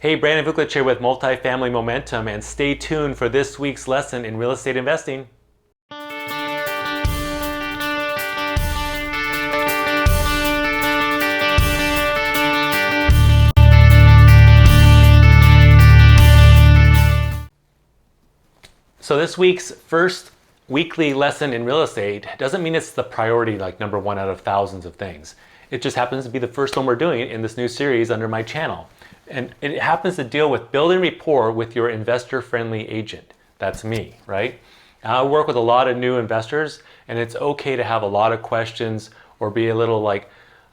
Hey, Brandon Vuklich here with Multifamily Momentum, and stay tuned for this week's lesson in real estate investing. So this week's first weekly lesson in real estate doesn't mean it's the priority, like number one out of thousands of things. It just happens to be the first one we're doing in this new series under my channel. And it happens to deal with building rapport with your investor-friendly agent. That's me, right? I work with a lot of new investors, and it's okay to have a lot of questions or be a little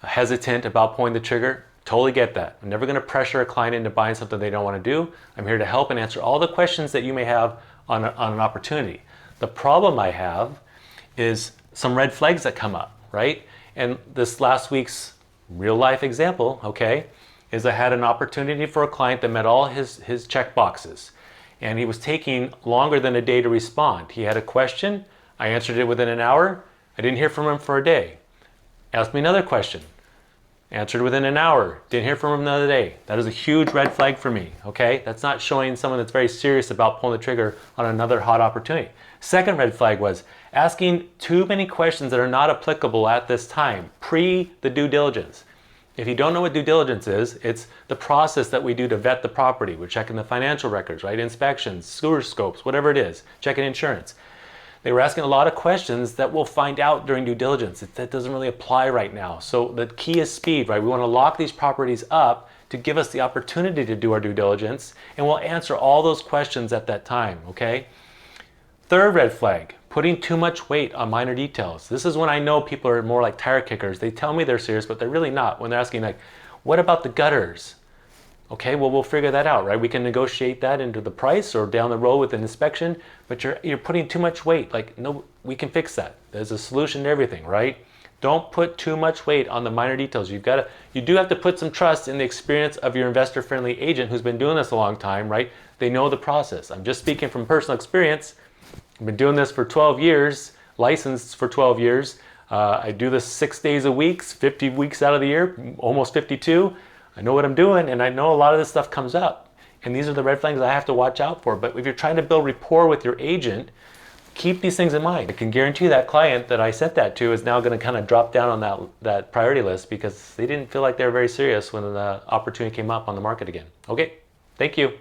hesitant about pulling the trigger. Totally get that. I'm never going to pressure a client into buying something they don't want to do. I'm here to help and answer all the questions that you may have on an opportunity. The problem I have is some red flags that come up, right? And this last week's real life example, okay, is I had an opportunity for a client that met all his check boxes, and he was taking longer than a day to respond. He had a question, I answered it within an hour, I didn't hear from him for a day. Asked me another question, answered within an hour, didn't hear from him another day. That is a huge red flag for me, okay? That's not showing someone that's very serious about pulling the trigger on another hot opportunity. Second red flag was asking too many questions that are not applicable at this time, pre the due diligence. If you don't know what due diligence is, it's the process that we do to vet the property. We're checking the financial records, right? Inspections, sewer scopes, whatever it is, checking insurance. They were asking a lot of questions that we'll find out during due diligence. That doesn't really apply right now. So the key is speed, right? We want to lock these properties up to give us the opportunity to do our due diligence, and we'll answer all those questions at that time, okay? Third red flag, putting too much weight on minor details. This is when I know people are more like tire kickers. They tell me they're serious, but they're really not. When they're asking like, what about the gutters? Okay, well, we'll figure that out, right? We can negotiate that into the price or down the road with an inspection, but you're putting too much weight. Like, no, we can fix that. There's a solution to everything, right? Don't put too much weight on the minor details. You do have to put some trust in the experience of your investor-friendly agent who's been doing this a long time, right? They know the process. I'm just speaking from personal experience. I've been doing this for 12 years, licensed for 12 years. I do this 6 days a week, 50 weeks out of the year, almost 52. I know what I'm doing, and I know a lot of this stuff comes up. And these are the red flags I have to watch out for. But if you're trying to build rapport with your agent, keep these things in mind. I can guarantee that client that I sent that to is now going to kind of drop down on that priority list because they didn't feel like they were very serious when the opportunity came up on the market again. Okay, thank you.